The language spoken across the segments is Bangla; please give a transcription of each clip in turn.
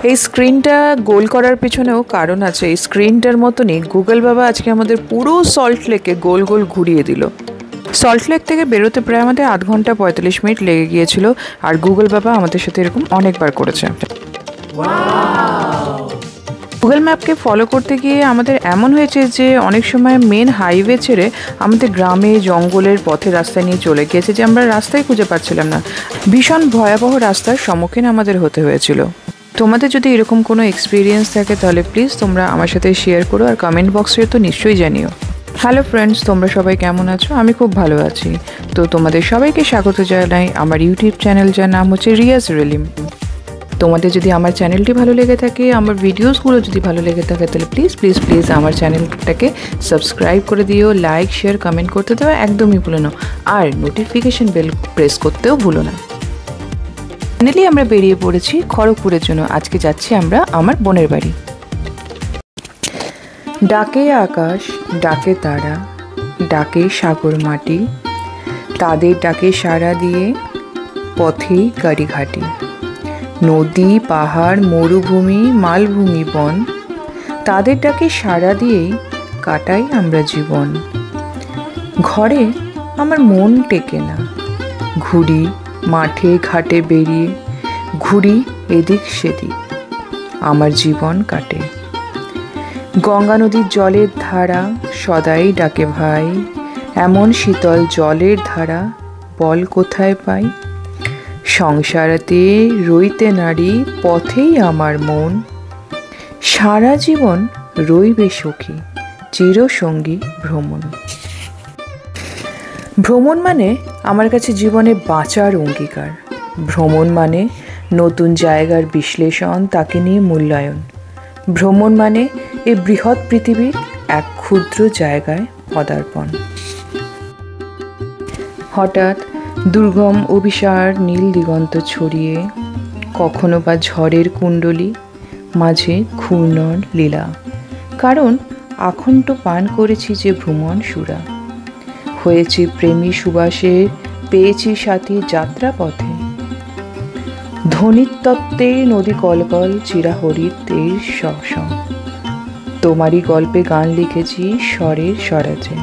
এই স্ক্রিনটা গোল করার পেছনেও কারণ আছে। এই স্ক্রিনটার মতনই গুগল বাবা আজকে আমাদের পুরো সল্ট লেকে গোল গোল ঘুরিয়ে দিল। সল্ট লেক থেকে বেরোতে প্রায় আমাদের 8 ঘন্টা 45 মিনিট লেগে গিয়েছিল, আর গুগল বাবা আমাদের সাথে এরকম অনেকবার করেছে। গুগল ম্যাপকে ফলো করতে গিয়ে আমাদের এমন হয়েছে যে অনেক সময় মেন হাইওয়ে ছেড়ে আমাদের গ্রামে জঙ্গলের পথে রাস্তা নিয়ে চলে গিয়েছে, যে আমরা রাস্তায় খুঁজে পাচ্ছিলাম না। ভীষণ ভয়াবহ রাস্তার সম্মুখীন আমাদের হতে হয়েছিল। তোমাদের যদি এরকম কোনো এক্সপিরিয়েন্স থাকে তাহলে প্লিজ তোমরা আমার সাথে শেয়ার করো, আর কমেন্ট বক্সে তো নিশ্চয়ই জানিও। হ্যালো ফ্রেন্ডস, তোমরা সবাই কেমন আছো? আমি খুব ভালো আছি। তো তোমাদের সবাইকে স্বাগত জানাই আমার ইউটিউব চ্যানেল, যার নাম হচ্ছে রিয়াজ রিলিম। তোমাদের যদি আমার চ্যানেলটি ভালো লেগে থাকে, আমার ভিডিওসগুলো যদি ভালো লেগে থাকে, তাহলে প্লিজ প্লিজ প্লিজ আমার চ্যানেলটাকে সাবস্ক্রাইব করে দিও, লাইক শেয়ার কমেন্ট করতে দেওয়া একদমই ভুলো না, আর নোটিফিকেশন বেল প্রেস করতেও ভুলো না। ফাইনালি আমরা বেরিয়ে পড়েছি খড়গপুরের জন্য। আজকে যাচ্ছি আমরা আমার বোনের বাড়ি। ডাকে আকাশ, ডাকে তারা, ডাকে সাগর মাটি, তাদের ডাকে সাড়া দিয়ে পথেই গাড়ি ঘাটি। নদী পাহাড় মরুভূমি মালভূমি বন, তাদের ডাকে সাড়া দিয়েই কাটাই আমরা জীবন। ঘরে আমার মন টেকে না, ঘুরি মাঠে ঘাটে বেরিয়ে, ঘুরি এদিক সেদিক, আমার জীবন কাটে। গঙ্গা নদীর জলের ধারা সদাই ডাকে ভাই, এমন শীতল জলের ধারা বল কোথায় পাই। সংসারেতে রইতে নারী পথেই আমার মন, সারা জীবন রইবে সখী চিরসঙ্গী ভ্রমণ। ভ্রমণ মানে আমার কাছে জীবনে বাঁচার অঙ্গীকার। ভ্রমণ মানে নতুন জায়গার বিশ্লেষণ, তাকে নিয়ে মূল্যায়ন। ভ্রমণ মানে এই বৃহৎ পৃথিবীর এক ক্ষুদ্র জায়গায় পদার্পণ। হঠাৎ দুর্গম অভিসার নীল দিগন্ত ছড়িয়ে, কখনো বা ঝড়ের কুণ্ডলী, মাঝে ঘূর্ণর লীলা। কারণ আখণ্ড পান করেছি যে ভ্রমণ সুরা, হয়েছি প্রেমী সুবাসের, পেয়েছি সাথী যাত্রা পথে। ধ্বনিতত্ত্বে নদী কলকল চিরাহরিতের সং, তোমারই গল্পে গান লিখেছি স্বরের স্বরাজে।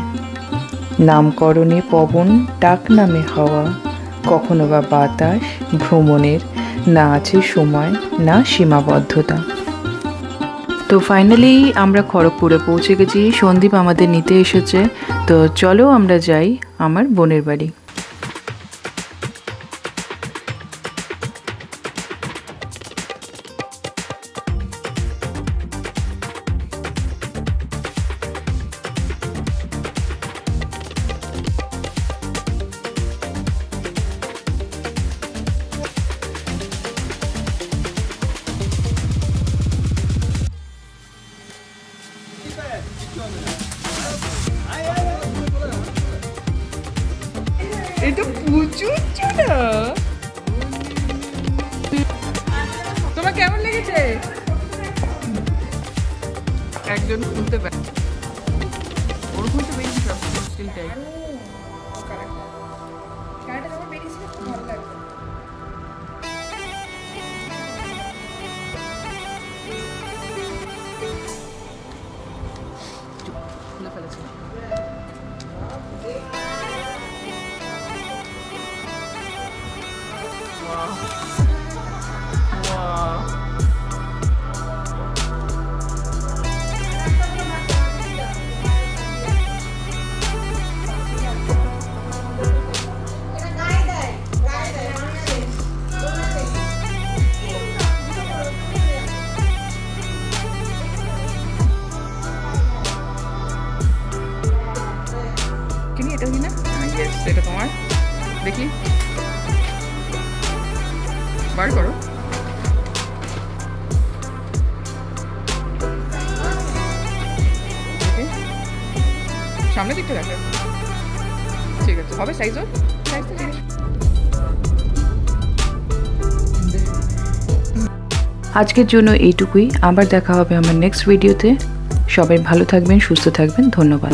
নামকরণে পবন, ডাক নামে হাওয়া, কখনো বা বাতাস। ভ্রমণের না আছে সময় না সীমাবদ্ধতা। তো ফাইনালি আমরা খড়গপুরে পৌঁছে গেছি। সন্দীপ আমাদের নিতে এসেছে। তো চলো আমরা যাই আমার বোনের বাড়ি। এটা প্রচুর চড়া। তোমার কেমন লেগেছে? একজন খুলতে পারে, ওর খুলতে বেশি স্টিলটাই। খুলে ফেলেছে। এটা না, ইয়েস এটা তোমার। দেখি বার করো। সামনে দিকটা দেখো। ঠিক আছে, হবে সাইজ। আজকের জন্য এইটুকুই। আবার দেখা হবে আমার নেক্সট ভিডিওতে। সবাই ভালো থাকবেন, সুস্থ থাকবেন। ধন্যবাদ।